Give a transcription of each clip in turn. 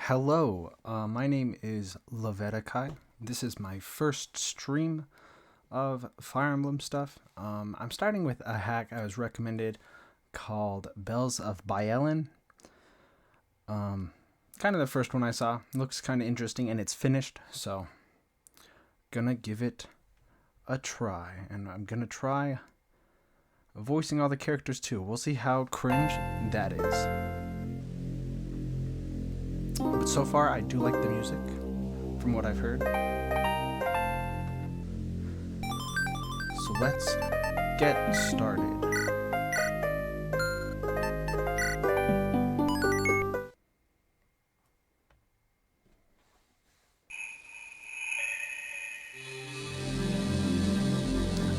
Hello, my name is Leviticai. This is my first stream of Fire Emblem stuff. I'm starting with a hack I was recommended called Bells of Byelen. Kind of the first one I saw. Looks kind of interesting and it's finished, so gonna give it a try. And I'm gonna try voicing all the characters too. We'll see how cringe that is. But so far, I do like the music, from what I've heard. So let's get started.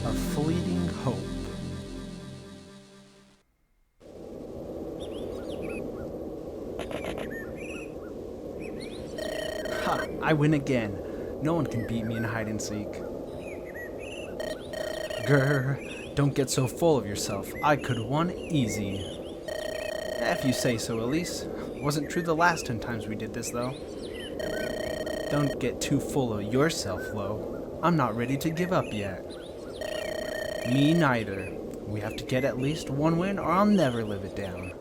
A fleeting hope. Ha! I win again. No one can beat me in hide and seek. Grr, don't get so full of yourself. I could won easy. If you say so, Elise. Wasn't true the last 10 times we did this, though. Don't get too full of yourself, Lo. I'm not ready to give up yet. Me neither. We have to get at least one win or I'll never live it down.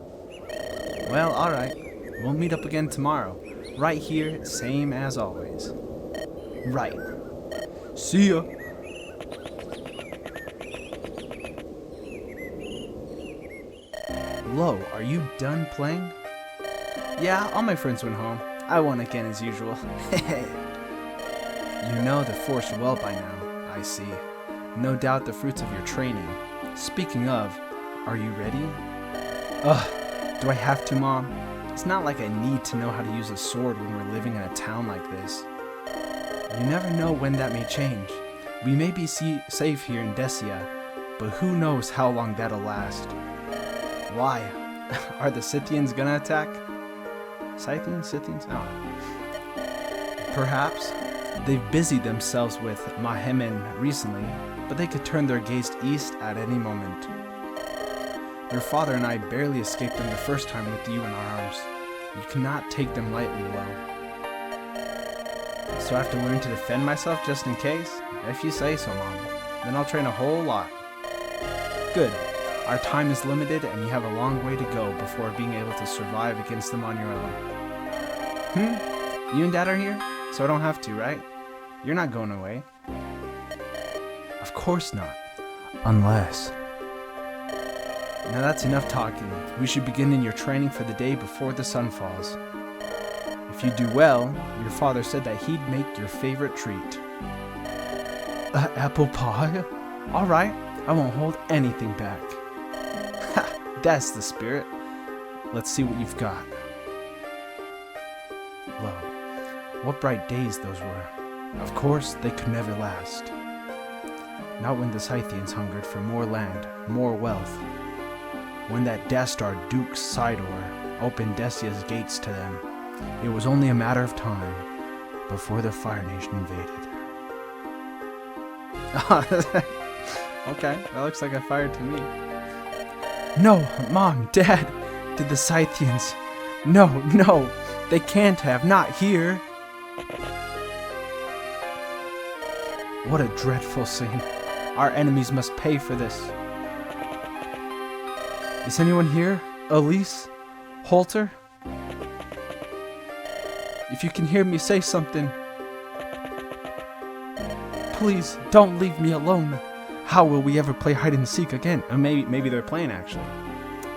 Well, alright. We'll meet up again tomorrow. Right here, same as always. Right. See ya. Lo, are you done playing? Yeah, all my friends went home. I won again as usual. You know the force well by now, I see. No doubt the fruits of your training. Speaking of, are you ready? Ugh, do I have to, Mom? It's not like I need to know how to use a sword when we're living in a town like this. You never know when that may change. We may be safe here in Desia, but who knows how long that'll last. Why? Are the Scythians gonna attack? Scythians? Oh. Perhaps. They've busied themselves with Mahemen recently, but they could turn their gaze east at any moment. Your father and I barely escaped them the first time with you in our arms. You cannot take them lightly, Lo. So I have to learn to defend myself just in case? If you say so, Mom. Then I'll train a whole lot. Good. Our time is limited and you have a long way to go before being able to survive against them on your own. You and Dad are here? So I don't have to, right? You're not going away. Of course not. Unless... Now that's enough talking. We should begin in your training for the day before the sun falls. If you do well, your father said that he'd make your favorite treat. Apple pie? Alright, I won't hold anything back. Ha! That's the spirit. Let's see what you've got. Lo, what bright days those were. Of course, they could never last. Not when the Scythians hungered for more land, more wealth. When that Dastar Duke Sidor opened Desia's gates to them, it was only a matter of time before the Fire Nation invaded. Okay, that looks like a fire to me. No, Mom, Dad, did the Scythians... No, they can't have, not here. What a dreadful scene. Our enemies must pay for this. Is anyone here? Elise? Holter? If you can hear me, say something. Please, don't leave me alone. How will we ever play hide and seek again? Maybe they're playing, actually.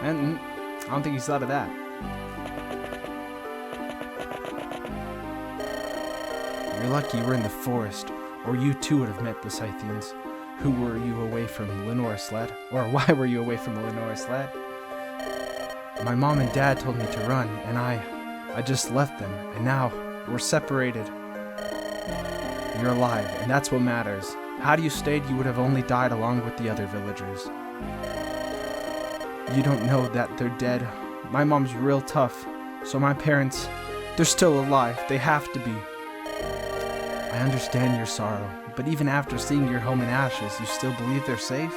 And I don't think he's thought of that. You're lucky you were in the forest, or you too would have met the Scythians. Who were you away from Lenore Sled? Or why were you away from Lenore Sled? My mom and dad told me to run, and I just left them, and now we're separated. You're alive, and that's what matters. Had you stayed, you would have only died along with the other villagers. You don't know that they're dead. My mom's real tough, so my parents, they're still alive. They have to be. I understand your sorrow, but even after seeing your home in ashes, you still believe they're safe?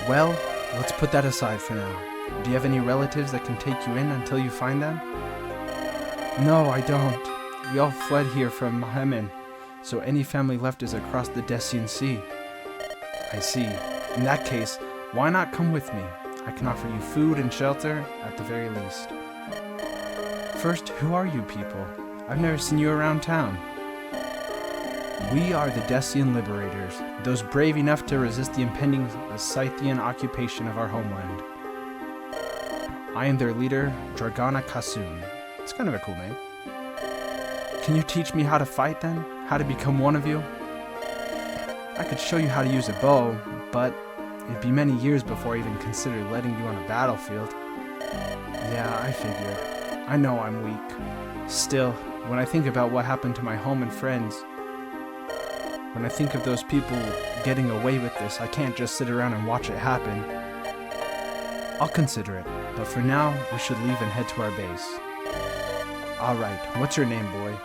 Well, let's put that aside for now. Do you have any relatives that can take you in until you find them? No, I don't. We all fled here from Hemen, so any family left is across the Decian Sea. I see. In that case, why not come with me? I can offer you food and shelter at the very least. First, who are you people? I've never seen you around town. We are the Decian liberators, those brave enough to resist the impending Scythian occupation of our homeland. I am their leader, Dragana Kasun. It's kind of a cool name. Can you teach me how to fight then? How to become one of you? I could show you how to use a bow, but it'd be many years before I even considered letting you on a battlefield. Yeah, I figured. I know I'm weak. Still, when I think about what happened to my home and friends, when I think of those people getting away with this, I can't just sit around and watch it happen. I'll consider it, but for now, we should leave and head to our base. Alright, what's your name, boy?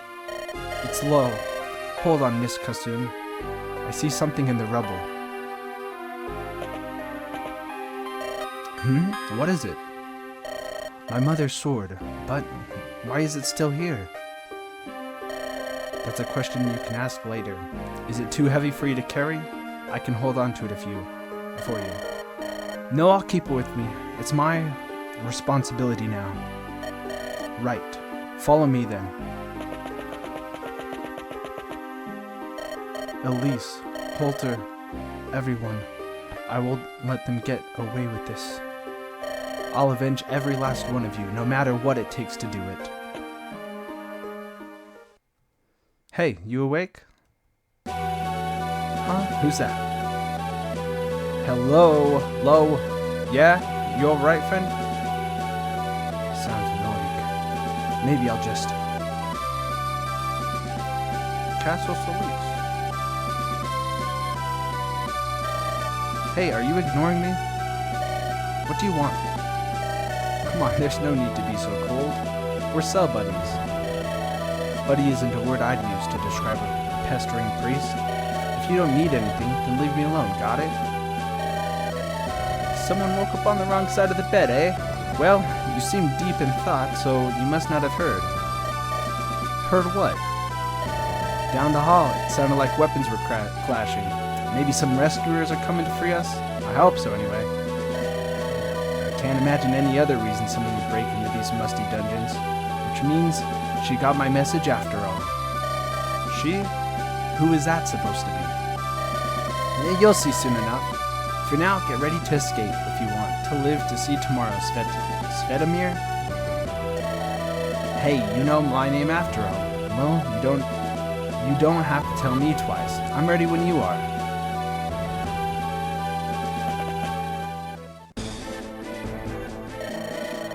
It's Lo. Hold on, Miss Kasun. I see something in the rubble. What is it? My mother's sword, but why is it still here? That's a question you can ask later. Is it too heavy for you to carry? I can hold on to it for you. No, I'll keep it with me. It's my responsibility now. Right. Follow me then. Elise, Holter, everyone. I will let them get away with this. I'll avenge every last one of you, no matter what it takes to do it. Hey, you awake? Huh? Who's that? Hello? Lo? Yeah? You alright, friend? Sounds annoying. Maybe I'll just... Castle Solis. Hey, are you ignoring me? What do you want? Come on, there's no need to be so cold. We're cell buddies. Buddy isn't a word I'd use to describe a pestering priest. If you don't need anything, then leave me alone, got it? Someone woke up on the wrong side of the bed, eh? Well, you seem deep in thought, so you must not have heard. Heard what? Down the hall, it sounded like weapons were clashing. Maybe some rescuers are coming to free us? I hope so, anyway. I can't imagine any other reason someone would break into these musty dungeons. Which means she got my message after all. She? Who is that supposed to be? You'll see soon enough. For now, get ready to escape if you want to live to see tomorrow, Svetomir? Hey, you know my name after all. Well, you don't have to tell me twice. I'm ready when you are.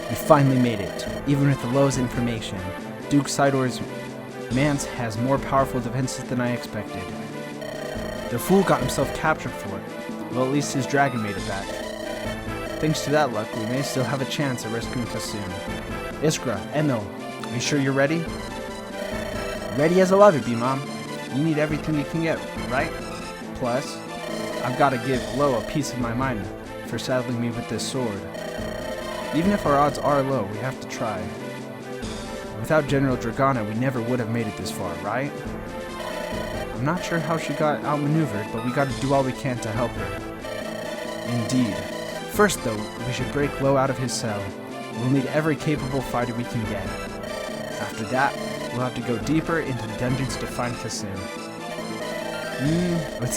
We finally made it, even with the Lowe's information. Duke Sidor's Mance has more powerful defenses than I expected. The fool got himself captured for it. Well, at least his dragon made it back. Thanks to that luck, we may still have a chance at rescuing Kasun. Iskra, Emil, are you sure you're ready? Ready as I'll ever be, Mom. You need everything you can get, right? Plus, I've got to give Lo a piece of my mind for saddling me with this sword. Even if our odds are low, we have to try. Without General Dragana, we never would have made it this far, right? I'm not sure how she got outmaneuvered, but we gotta do all we can to help her. Indeed. First, though, we should break Lo out of his cell. We'll need every capable fighter we can get. After that, we'll have to go deeper into the dungeons to find Kasun. With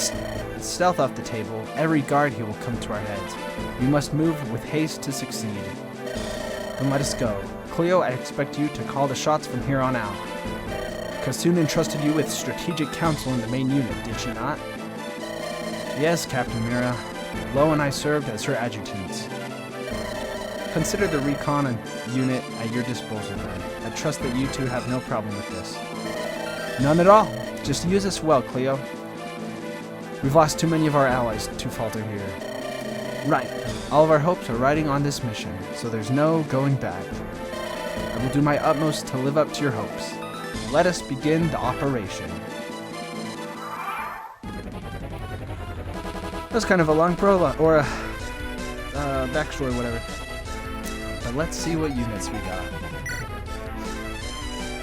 stealth off the table, every guard here will come to our heads. We must move with haste to succeed. Then let us go. Cleo, I expect you to call the shots from here on out. Kasun entrusted you with strategic counsel in the main unit, did she not? Yes, Captain Mira. Lo and I served as her adjutants. Consider the recon unit at your disposal then. I trust that you two have no problem with this. None at all. Just use us well, Cleo. We've lost too many of our allies to falter here. Right. All of our hopes are riding on this mission, so there's no going back. I will do my utmost to live up to your hopes. Let us begin the operation. That was kind of a long prologue, or a backstory, whatever. But let's see what units we got.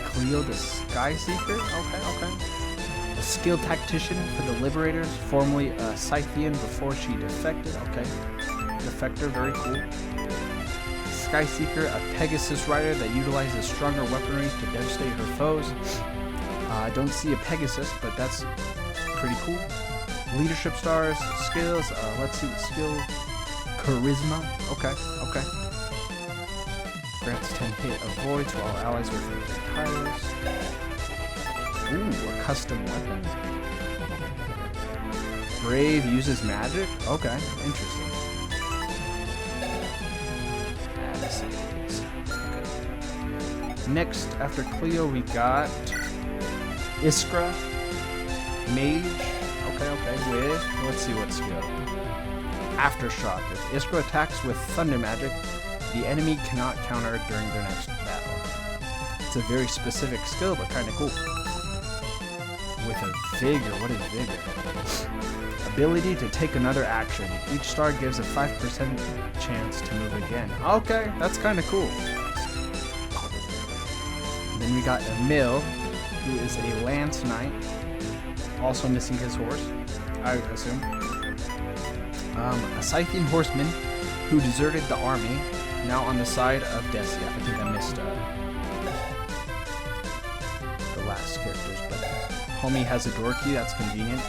Cleo the Sky Seeker? Okay. A skilled tactician for the Liberators, formerly a Scythian before she defected. Okay. Defector, very cool. Sky Seeker, a Pegasus rider that utilizes stronger weaponry to devastate her foes. I don't see a Pegasus, but that's pretty cool. Leadership stars, skills. Let's see what skill. Charisma. Okay. Grants 10 hit avoid to all allies within 3 tiles. Ooh, a custom weapon. Brave uses magic? Okay, interesting. Okay. Next, after Cleo, we got Iskra, Mage. Okay, with, let's see what skill. Aftershock. If Iskra attacks with thunder magic, the enemy cannot counter during their next battle. It's a very specific skill, but kind of cool. With a Vigor, what is Vigor? Ability to take another action. Each star gives a 5% chance to move again. Okay, that's kind of cool. Then we got Emil, who is a Lance Knight, also missing his horse, I assume. A Scythian horseman who deserted the army, now on the side of Desia. I think I missed the last characters, but homie has a door key, that's convenient.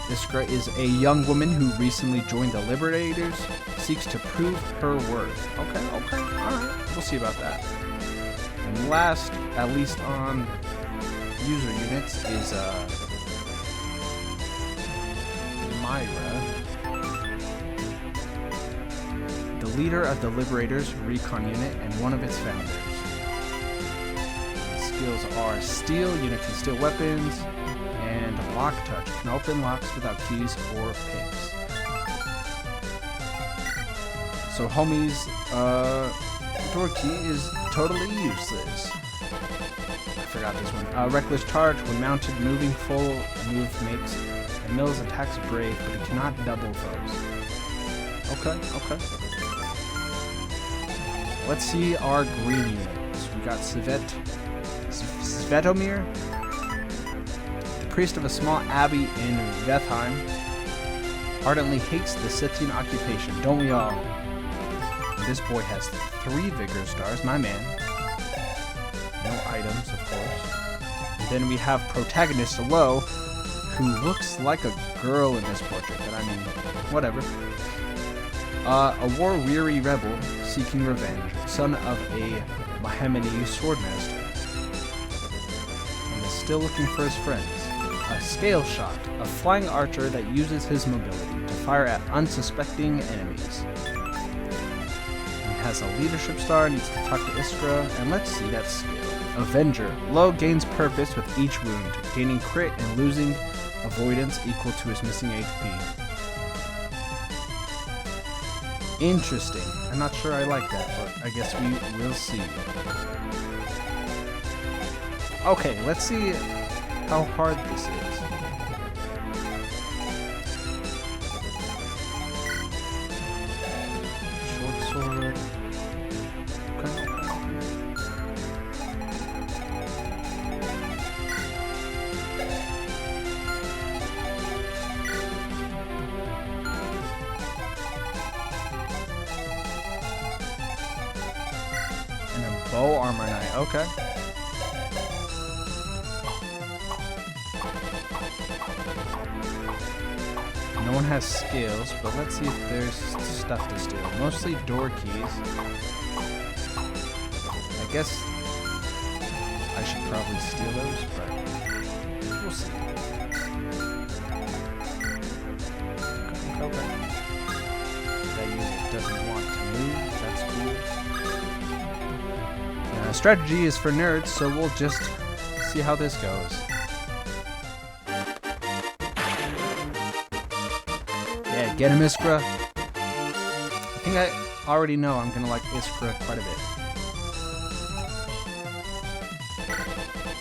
Iskra is a young woman who recently joined the Liberators, seeks to prove her worth. Okay, alright, we'll see about that. And last, at least on user units, is Myra, the leader of the Liberators Recon unit and one of its founders. Skills are Steal, unit can steal weapons, and Lock Touch, can open locks without keys or picks. So homie's door key is totally useless. I forgot this one. Reckless Charge, when mounted, moving full move makes Emil's attacks brave, but it cannot double foes. Okay. Let's see our green units. We got Svetomir, the priest of a small abbey in Vethheim, ardently hates the Scythian occupation. Don't we all? This boy has 3 Vigor stars, my man. No items, of course. And then we have protagonist Lo, who looks like a girl in this portrait, but I mean, whatever. A war-weary rebel seeking revenge, son of a Mahemani swordmaster, and is still looking for his friends. A Scale Shot, a flying archer that uses his mobility to fire at unsuspecting enemies. Has a leadership star, needs to talk to Iskra, and let's see that skill. Avenger. Lo gains purpose with each wound, gaining crit and losing avoidance equal to his missing HP. Interesting. I'm not sure I like that, but I guess we will see. Okay, let's see how hard this is. Short sword. Bow armor knight, okay. No one has skills, but let's see if there's stuff to steal. Mostly door keys. I guess I should probably steal those, but we'll see. Okay. That unit doesn't want to move, that's cool. Strategy is for nerds, so we'll just see how this goes. Yeah, get him, Iskra. I think I already know I'm gonna like Iskra quite a bit.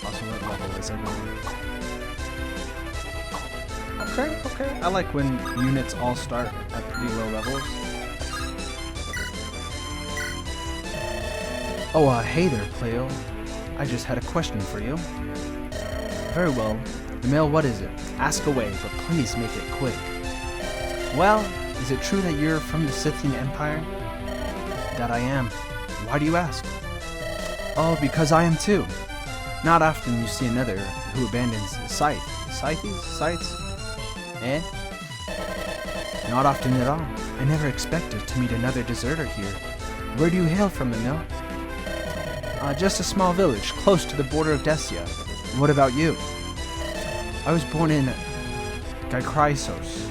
Also, what level is everyone? Okay. I like when units all start at pretty low levels. Oh, hey there, Cleo. I just had a question for you. Very well. Emil, what is it? Ask away, but please make it quick. Well, is it true that you're from the Scythian Empire? That I am. Why do you ask? Oh, because I am too. Not often you see another who abandons sites? Eh? Not often at all. I never expected to meet another deserter here. Where do you hail from, Emil? Just a small village, close to the border of Destia. What about you? I was born in Gychrysos.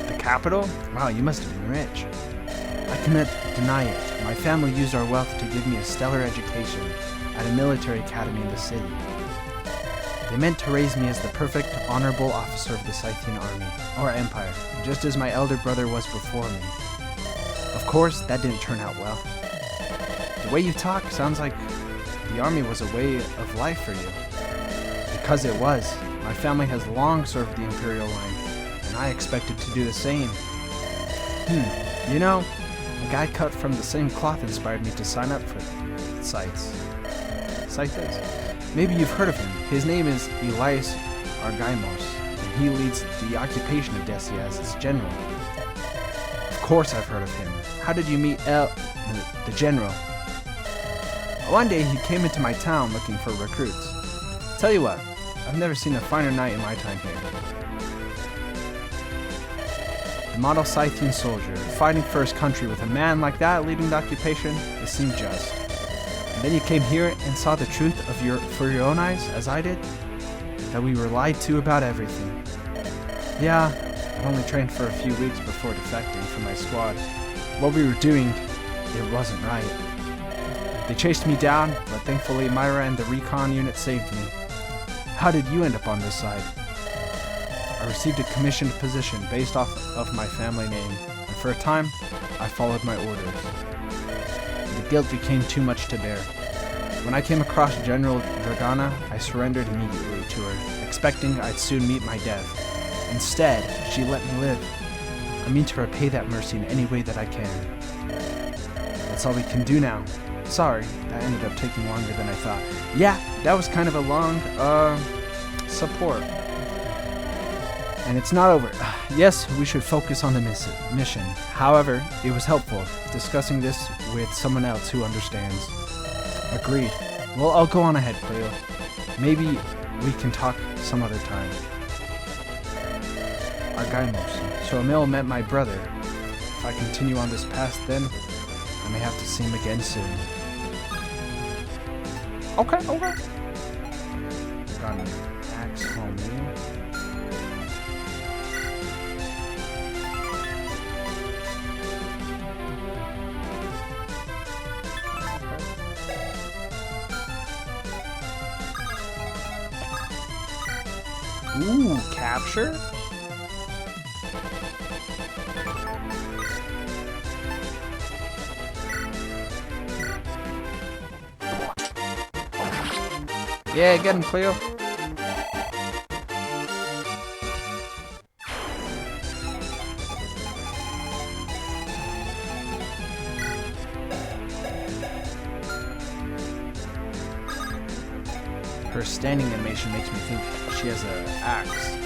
The capital? Wow, you must have been rich. I cannot deny it. My family used our wealth to give me a stellar education at a military academy in the city. They meant to raise me as the perfect, honorable officer of the Scythian army, or empire, just as my elder brother was before me. Of course, that didn't turn out well. The way you talk sounds like the army was a way of life for you. Because it was. My family has long served the Imperial line, and I expected to do the same. You know, a guy cut from the same cloth inspired me to sign up for Scythes. Maybe you've heard of him. His name is Elias Argymos, and he leads the occupation of Destia as its general. Of course I've heard of him. How did you meet the general? One day he came into my town looking for recruits. Tell you what, I've never seen a finer night in my time here. The model Scythian soldier, fighting for his country with a man like that leading the occupation, it seemed just. And then you came here and saw the truth for your own eyes, as I did, that we were lied to about everything. Yeah, I only trained for a few weeks before defecting from my squad. What we were doing, it wasn't right. They chased me down, but thankfully Myra and the recon unit saved me. How did you end up on this side? I received a commissioned position based off of my family name, and for a time, I followed my orders. The guilt became too much to bear. When I came across General Dragana, I surrendered immediately to her, expecting I'd soon meet my death. Instead, she let me live. I mean to repay that mercy in any way that I can. That's all we can do now. Sorry, that ended up taking longer than I thought. Yeah, that was kind of a long, support. And it's not over. Yes, we should focus on the mission. However, it was helpful discussing this with someone else who understands. Agreed. Well, I'll go on ahead, Cleo. Maybe we can talk some other time. Argymos. So Emil met my brother. If I continue on this path, then I may have to see him again soon. Okay. Got an axe homie. Ooh, capture? Yeah, get him, Cleo. Her standing animation makes me think she has an axe.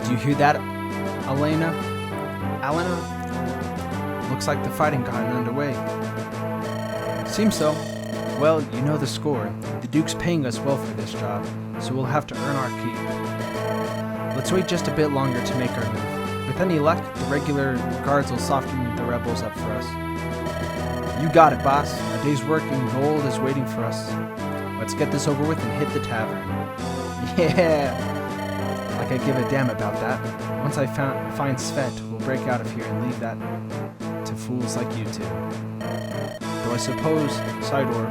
Do you hear that, Alena? Looks like the fighting got underway. Seems so. Well, you know the score. The Duke's paying us well for this job, so we'll have to earn our keep. Let's wait just a bit longer to make our move. With any luck, the regular guards will soften the rebels up for us. You got it, boss. A day's work in gold is waiting for us. Let's get this over with and hit the tavern. Yeah! Like I give a damn about that. Once I find Svet, we'll break out of here and leave that to fools like you two. Though I suppose Sidor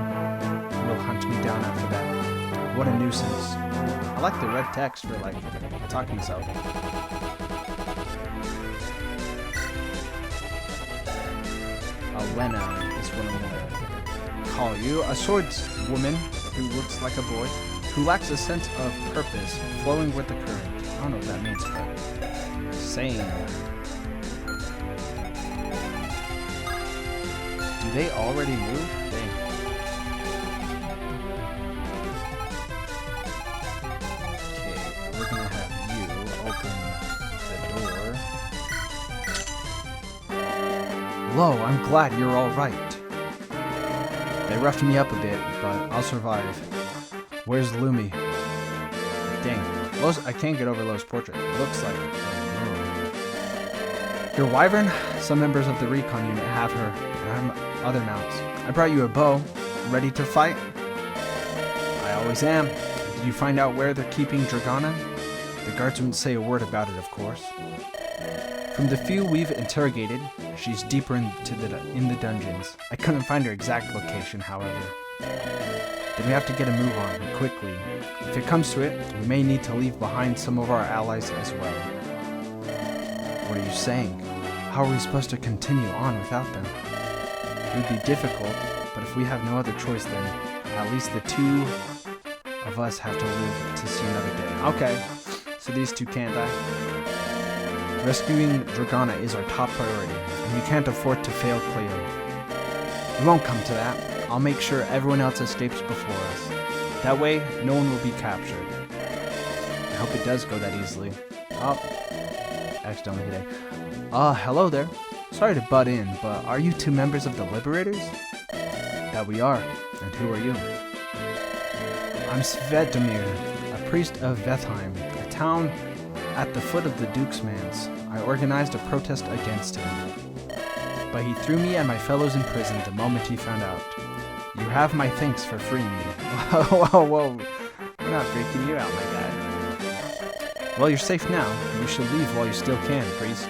will hunt me down after that. What a nuisance. I like the red text for, like, talking himself. Elena is what I'm gonna call you. A swordswoman who looks like a boy, who lacks a sense of purpose, flowing with the current. I don't know what that means, but same. Do they already move? Dang. Okay, we're gonna have you open the door. Lo, I'm glad you're all right. They roughed me up a bit, but I'll survive. Where's Lumi? Dang, I can't get over Lo's portrait. It looks like your wyvern? Some members of the recon unit have her, and I'm other mounts. I brought you a bow. Ready to fight? I always am. Did you find out where they're keeping Dragana? The guards wouldn't say a word about it, of course. From the few we've interrogated, she's deeper in the dungeons. I couldn't find her exact location, however. Then we have to get a move on, quickly. If it comes to it, we may need to leave behind some of our allies as well. What are you saying? How are we supposed to continue on without them? It would be difficult, but if we have no other choice, then at least the two of us have to live to see another day. Okay, so these two can't die. Rescuing Dragana is our top priority, and we can't afford to fail Cleo. It won't come to that. I'll make sure everyone else escapes before us. That way, no one will be captured. I hope it does go that easily. Oh, accidentally hit A. Hello there. Sorry to butt in, but are you two members of the Liberators? That we are. And who are you? I'm Svetomir, a priest of Vethheim, a town at the foot of the Duke's Manse. I organized a protest against him, but he threw me and my fellows in prison the moment he found out. You have my thanks for freeing me. Whoa. We're not freaking you out, my guy. Well, you're safe now. You should leave while you still can, priest.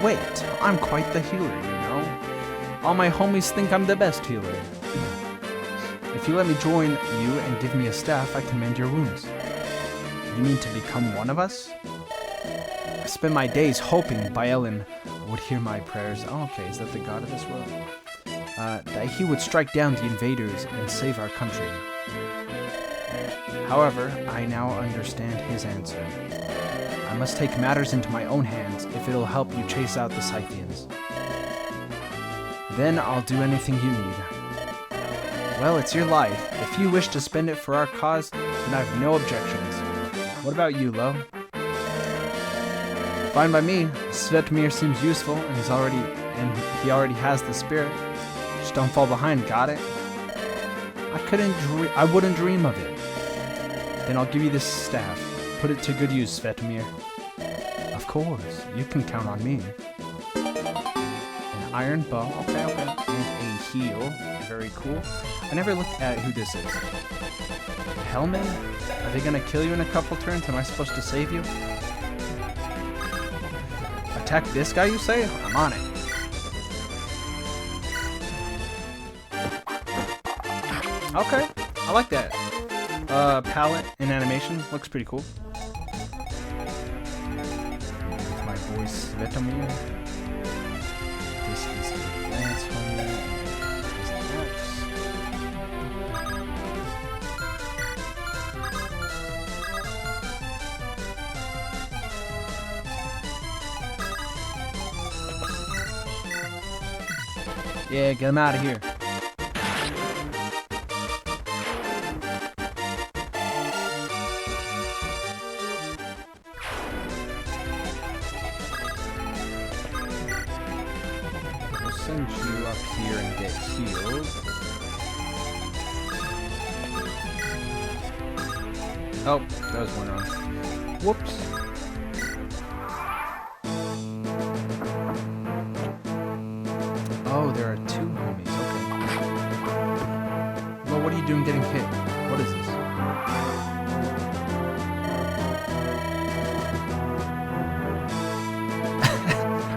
Wait, I'm quite the healer, you know. All my homies think I'm the best healer. If you let me join you and give me a staff, I can mend your wounds. You mean to become one of us? I spend my days hoping Byelen would hear my prayers. Oh, okay, is that the god of this world? That he would strike down the invaders and save our country. However, I now understand his answer. I must take matters into my own hands if it'll help you chase out the Scythians. Then I'll do anything you need. Well, it's your life. If you wish to spend it for our cause, then I have no objections. What about you, Lo? Fine by me. Svetomir seems useful, and he already has the spirit. Just don't fall behind, got it? I wouldn't dream of it. Then I'll give you this staff. Put it to good use, Svetomir. Of course, you can count on me. An iron bow, okay. And a heal, very cool. I never looked at who this is. Hellman? Are they gonna kill you in a couple turns? Am I supposed to save you? Attack this guy, you say? I'm on it. Okay, I like that. Palette and animation looks pretty cool. My boy Svetomir. This is the lance helmet. Yeah, get him out of here. We'll send you up here and get healed. Oh, that was one wrong. Whoops. Oh, there are two homies, okay. Well, what are you doing getting hit? What is this?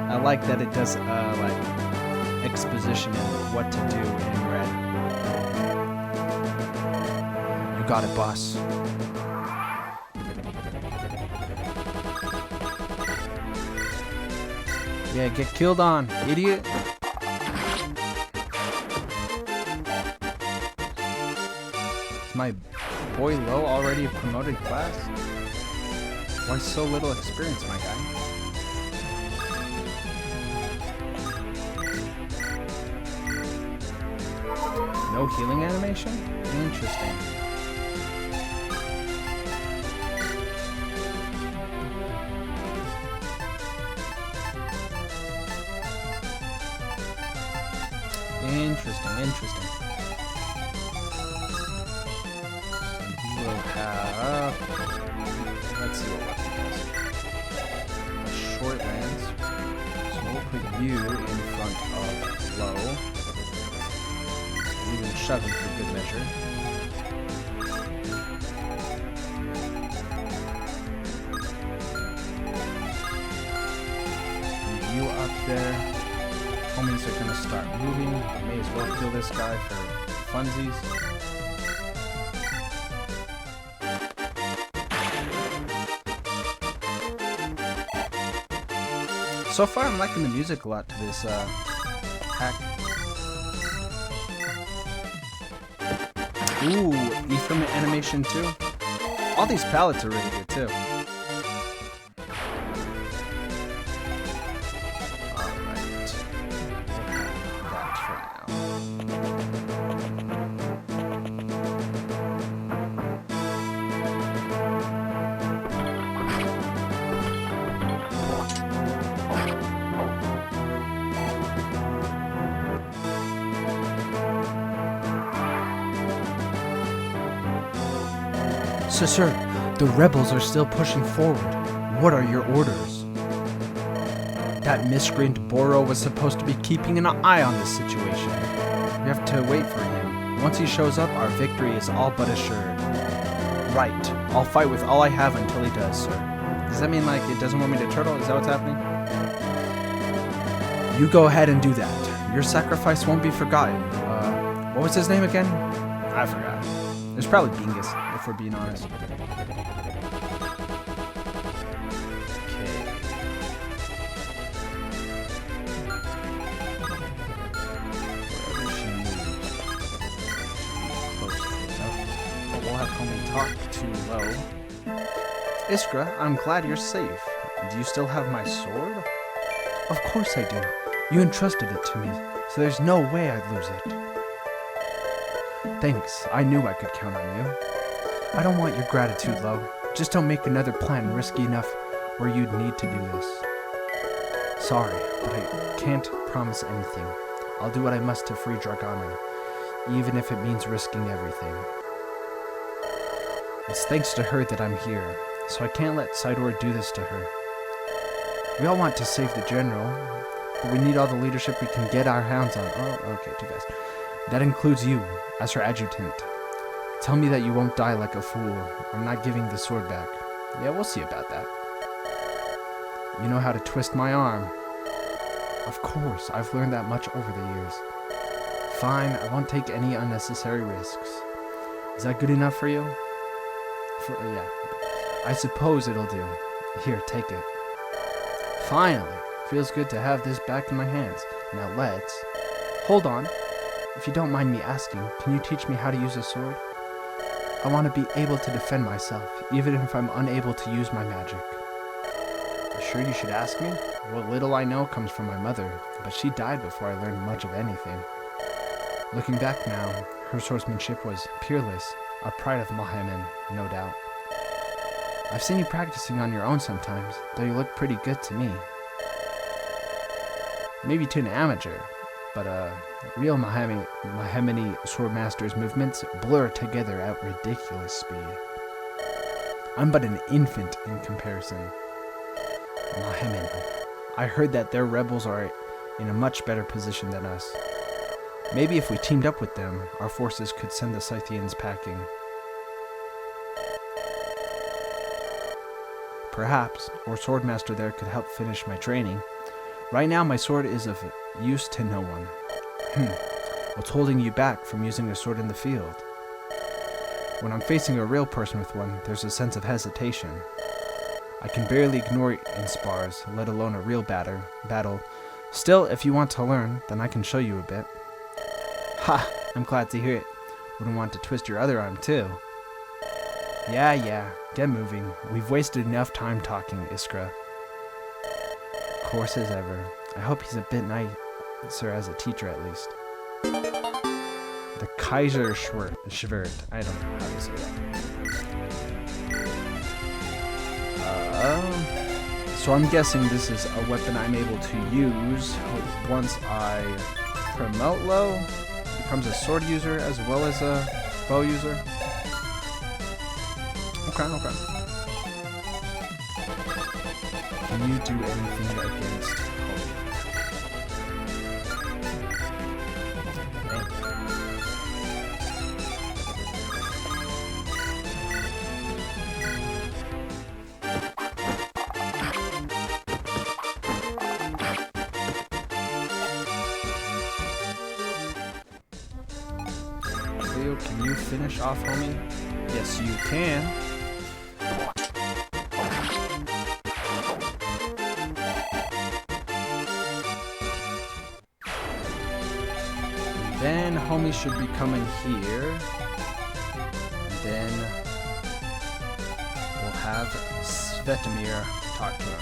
I like that it does, like, exposition and what to do in red. You got it, boss. Yeah, get killed on, idiot. boy Low already a promoted class? Why so little experience, my guy? No healing animation? Interesting. Interesting. We will have... let's see what weapon has. A short lance. So we'll put you in front of Low. We'll even shove him for good measure. And you up there. Homies are gonna start moving. May as well kill this guy for funsies. So far, I'm liking the music a lot to this hack. Ooh, Ephraim animation too. All these palettes are really good too. So, sir, the rebels are still pushing forward. What are your orders? That miscreant Boro was supposed to be keeping an eye on this situation. We have to wait for him. Once he shows up, our victory is all but assured. Right. I'll fight with all I have until he does, sir. Does that mean, like, it doesn't want me to turtle? Is that what's happening? You go ahead and do that. Your sacrifice won't be forgotten. What was his name again? I forgot. It was probably Bingus, if we're being honest. Okay. Wherever she moves. Close enough. But we'll have Homie talk to Low. Iskra, I'm glad you're safe. Do you still have my sword? Of course I do. You entrusted it to me, so there's no way I'd lose it. Thanks, I knew I could count on you. I don't want your gratitude, Lo. Just don't make another plan risky enough where you'd need to do this. Sorry, but I can't promise anything. I'll do what I must to free Dragana, even if it means risking everything. It's thanks to her that I'm here, so I can't let Sidor do this to her. We all want to save the General, but we need all the leadership we can get our hands on. Oh, okay, too fast. That includes you, as her adjutant. Tell me that you won't die like a fool. I'm not giving the sword back. Yeah, we'll see about that. You know how to twist my arm. Of course, I've learned that much over the years. Fine, I won't take any unnecessary risks. Is that good enough for you? Yeah. I suppose it'll do. Here, take it. Finally. Feels good to have this back in my hands. Now let's... Hold on. If you don't mind me asking, can you teach me how to use a sword? I want to be able to defend myself, even if I'm unable to use my magic. You sure you should ask me? What little I know comes from my mother, but she died before I learned much of anything. Looking back now, her swordsmanship was peerless, a pride of Mohammed, no doubt. I've seen you practicing on your own sometimes, though you look pretty good to me. Maybe to an amateur, but real Mahemani swordmaster's movements blur together at ridiculous speed. I'm but an infant in comparison. Mohammed, I heard that their rebels are in a much better position than us. Maybe if we teamed up with them, our forces could send the Scythians packing. Perhaps, or Swordmaster there could help finish my training. Right now, my sword is of use to no one. What's holding you back from using a sword in the field? When I'm facing a real person with one, there's a sense of hesitation. I can barely ignore it in spars, let alone a real battle. Still, if you want to learn, then I can show you a bit. Ha! I'm glad to hear it. Wouldn't want to twist your other arm, too. Yeah, get moving. We've wasted enough time talking, Iskra. Course as ever. I hope he's a bit nicer as a teacher at least. The Kaiserschwert. I don't know how to say that. So I'm guessing this is a weapon I'm able to use once I promote low. Becomes a sword user as well as a bow user. Okay. Can you do anything against Holy? Leo, can you finish off Homie? Yes, you can. Then Homie should be coming here. And then we'll have Svetomir talk to him.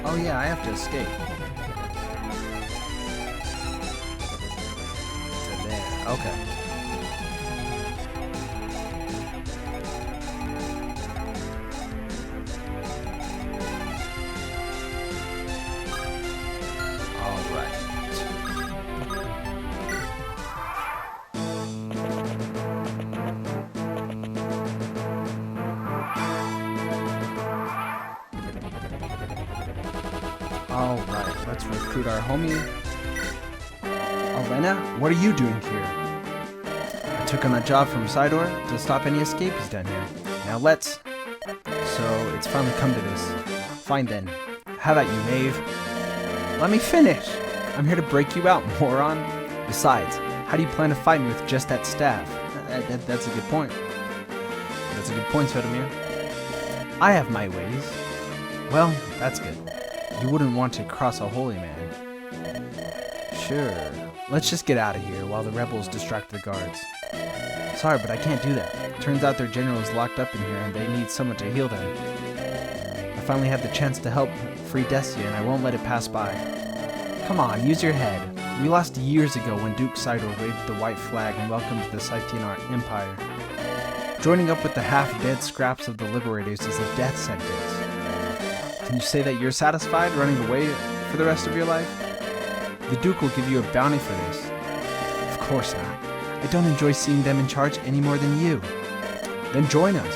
Oh yeah, I have to escape. To there. Okay. Alright, let's recruit our homie. Elena, what are you doing here? I took on a job from Sidor to stop any escapees down here. Now let's... So, it's finally come to this. Fine then. How about you, knave? Let me finish! I'm here to break you out, moron. Besides, how do you plan to fight me with just that staff? That's a good point. That's a good point, Svetomir. I have my ways. Well, that's good. You wouldn't want to cross a holy man. Sure. Let's just get out of here while the rebels distract the guards. Sorry, but I can't do that. Turns out their general is locked up in here and they need someone to heal them. I finally had the chance to help free Destia and I won't let it pass by. Come on, use your head. We lost years ago when Duke Sidor waved the white flag and welcomed the Scythian Empire. Joining up with the half-dead scraps of the liberators is a death sentence. Can you say that you're satisfied running away for the rest of your life? The Duke will give you a bounty for this. Of course not. I don't enjoy seeing them in charge any more than you. Then join us.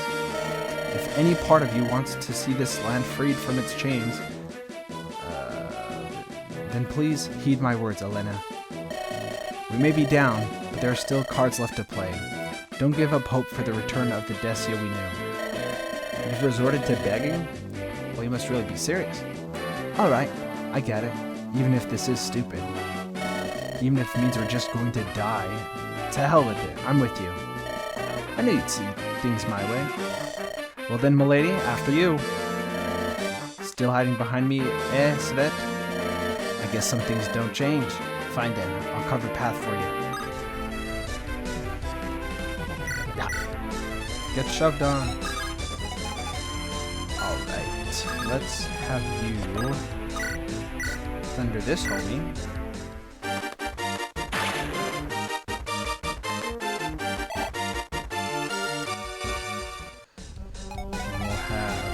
If any part of you wants to see this land freed from its chains, then please heed my words, Elena. We may be down, but there are still cards left to play. Don't give up hope for the return of the Destia we knew. You've resorted to begging? Well, you must really be serious. Alright, I get it. Even if this is stupid. Even if it means we're just going to die. To hell with it, I'm with you. I knew you'd see things my way. Well then, milady, after you. Still hiding behind me, Svet? I guess some things don't change. Fine then, I'll carve a path for you. Yeah. Get shoved on. Alright, let's have you thunder this homie. And we'll have...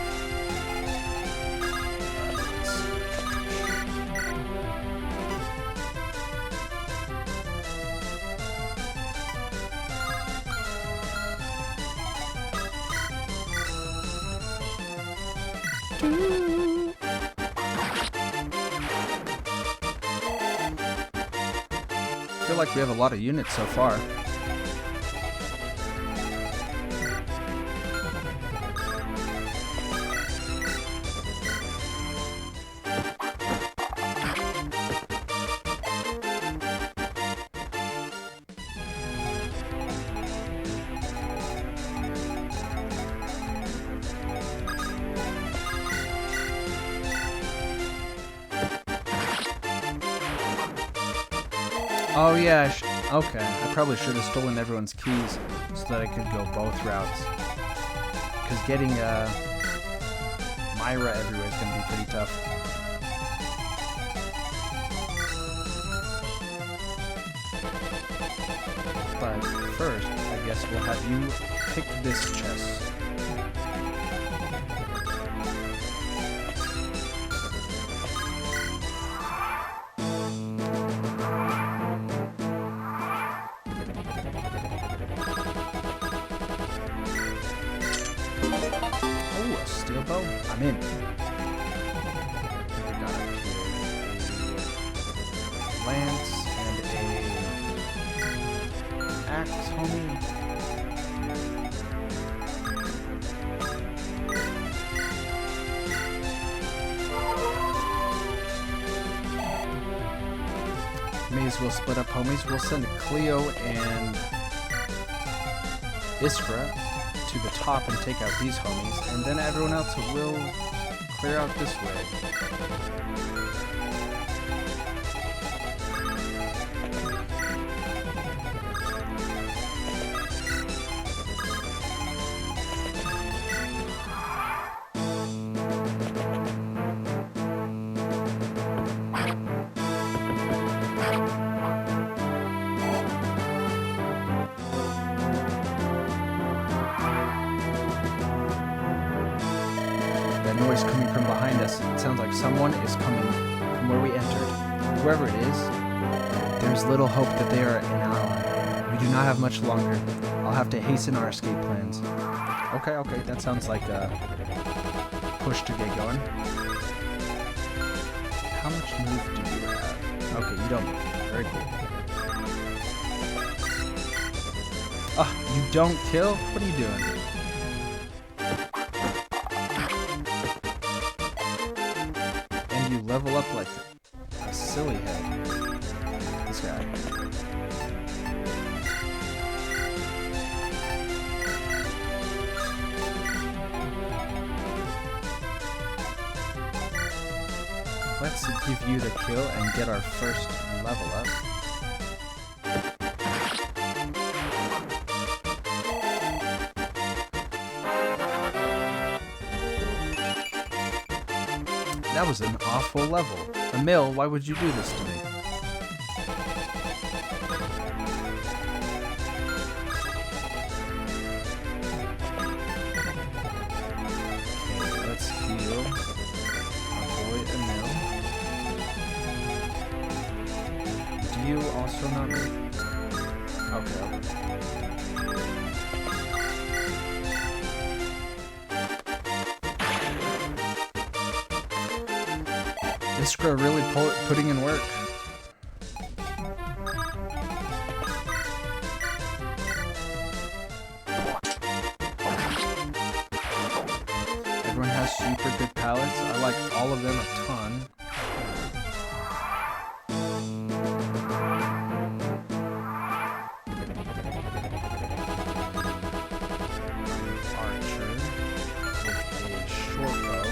I feel like we have a lot of units so far. Oh yeah, okay. I probably should have stolen everyone's keys so that I could go both routes. Because getting Myra everywhere is going to be pretty tough. But first, I guess we'll have you pick this chest. Oh, a steel bow? I'm in. We got up here a lance and a axe, homie. May as well split up, homies. We'll send Cleo and Iskra to the top and take out these homies, and then everyone else will clear out this way. Noise coming from behind us. It sounds like someone is coming from where we entered. Whoever it is, there's little hope that they are an ally. We do not have much longer. I'll have to hasten our escape plans. Okay, that sounds like a push to get going. How much move do you have? Okay, you don't move. Very cool. Ah, you don't kill? What are you doing? You level up like a silly head. This guy. Let's give you the kill and get our first level up. That was an awful level. Emil, why would you do this to me? Okay, let's heal our boy Emil. Do you also not move? Okay. Iskra really putting in work. Everyone has super good palettes. I like all of them a ton. Archer with a short bow.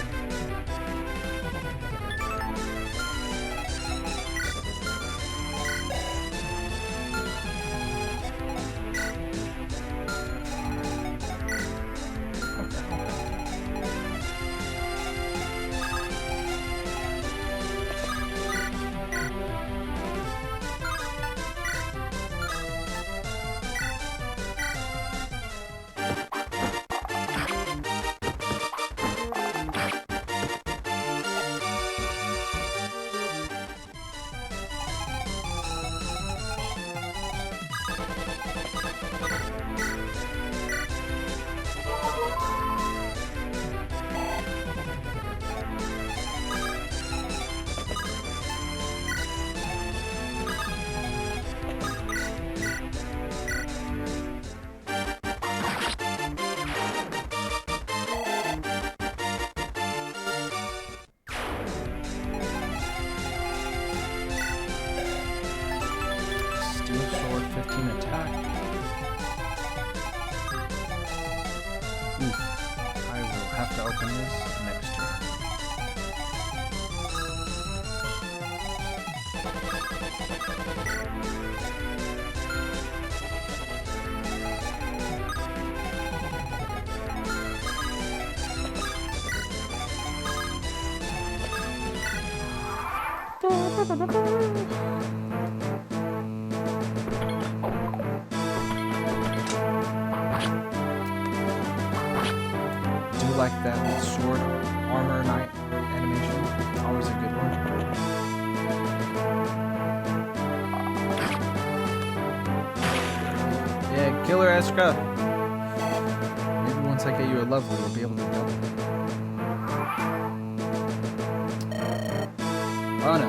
have to open this next turn. Do like that sword armor knight animation. Always a good one. Yeah, killer Estra. Maybe once I get you a level, you'll be able to double. Oh no.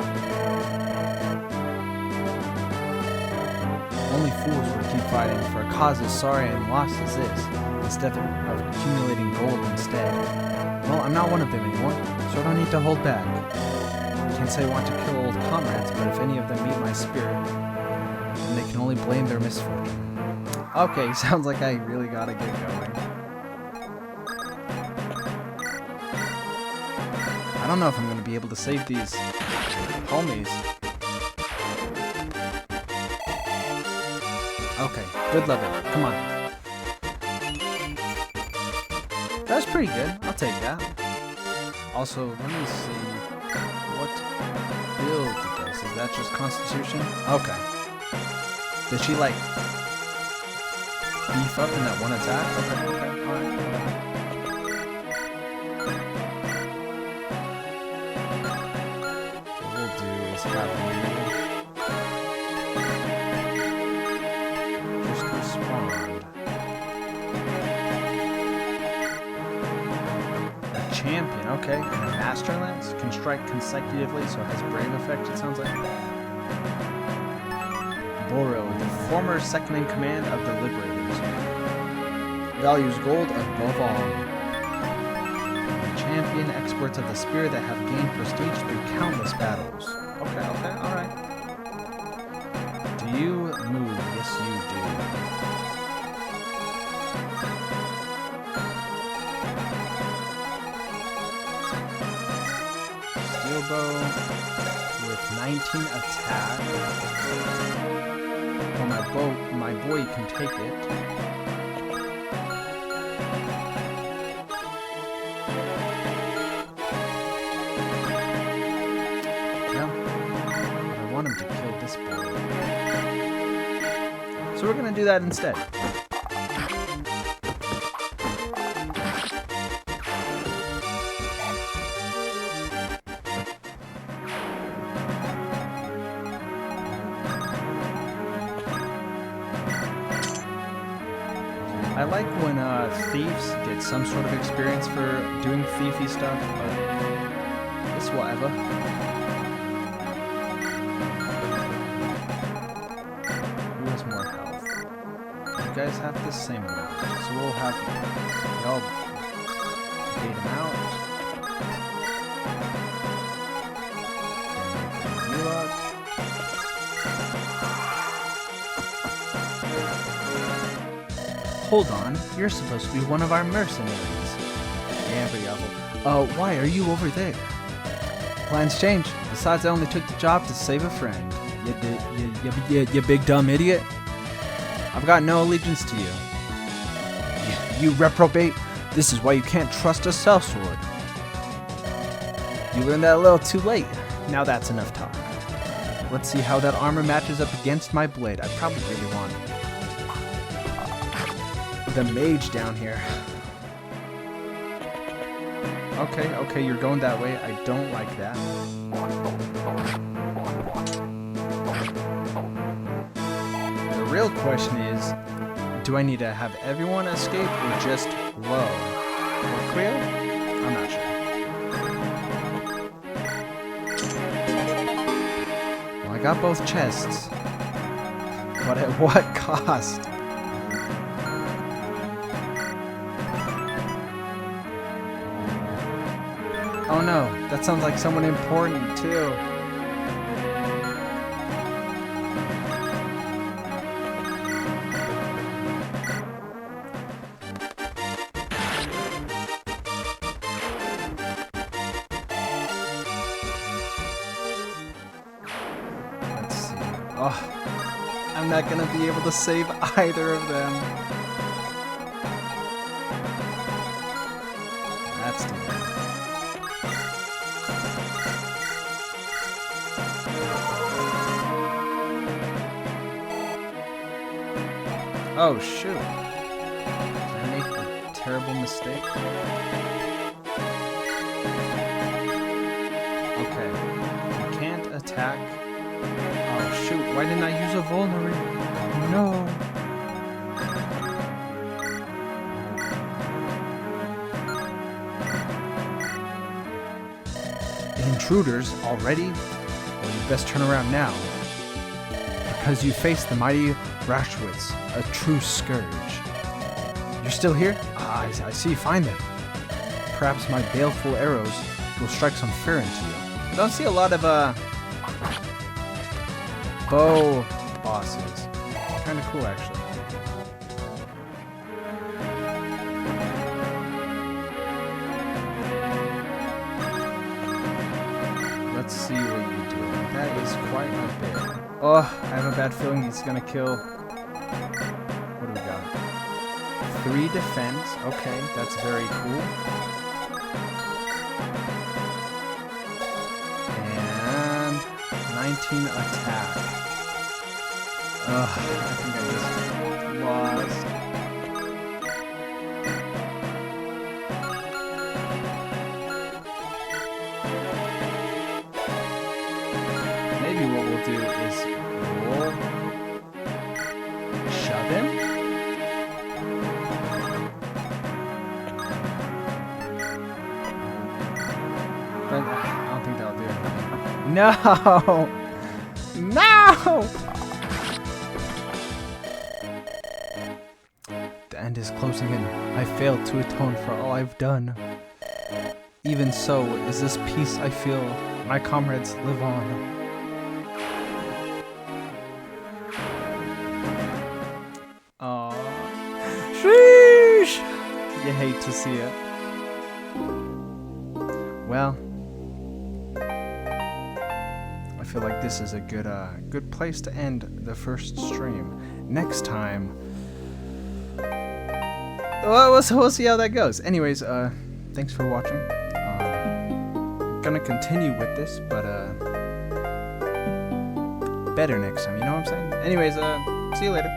Only fools would keep fighting for a cause as sorry and lost as this, instead of accumulating gold instead. Well, I'm not one of them anymore, so I don't need to hold back. Can't say I want to kill old comrades, but if any of them meet my spirit, then they can only blame their misfortune. Okay, sounds like I really gotta get going. I don't know if I'm gonna be able to save these homies. Okay, good level. Come on. That's pretty good. I'll take that. Also, let me see what build it does. Is that just Constitution? Okay. Did she like beef up in that one attack? Okay, alright. What we'll do is have you just respond. A champion, okay. And a master lance can strike consecutively, so it has brave effect, it sounds like. Boro, the former second in command of the liberators. Values gold above all. Champion experts of the spirit that have gained prestige through countless battles. Okay, alright. Do you move? Yes, you do. Steel bow with 19 attack. Well, my boy can take it. So we're going to do that instead. I like when thieves get some sort of experience for doing thiefy stuff, but it's whatever. You guys have the same amount, so we'll have y'all bait them out. You up. Hold on, you're supposed to be one of our mercenaries. Yeah, but why are you over there? Plans change. Besides, I only took the job to save a friend. You big dumb idiot. I've got no allegiance to you. You reprobate. This is why you can't trust a sellsword. You learned that a little too late. Now that's enough talk. Let's see how that armor matches up against my blade. I probably really want the mage down here. Okay, you're going that way. I don't like that. The real question is, do I need to have everyone escape or just Lo? Or Creel? I'm not sure. Well, I got both chests. But at what cost? Oh no, that sounds like someone important too. Let's see. Oh, I'm not gonna be able to save either of them. That's too bad. Oh shoot. Did I make a terrible mistake? Okay. You can't attack. Oh shoot, why didn't I use a vulnerary? No. Intruders already? Well, you best turn around now. Because you face the mighty Rashwitz, a true scourge. You're still here? Ah, I see you find them. Perhaps my baleful arrows will strike some fear into you. I don't see a lot of, bow bosses. Kinda cool, actually. Let's see what you do. That is quite a bit. Oh, I have a bad feeling he's gonna kill. What do we got? 3 defense. Okay, that's very cool. And 19 attack. Ugh, I think I just lost. Maybe what we'll do is roll, shove him. But I don't think that'll do anything. No! No! The end is closing in. I failed to atone for all I've done. Even so, is this peace I feel. My comrades live on. Sheesh! You hate to see it. Well, I feel like this is a good place to end the first stream. Next time, we'll see how that goes. Anyways, thanks for watching. I'm gonna continue with this, but better next time. You know what I'm saying? Anyways, see you later.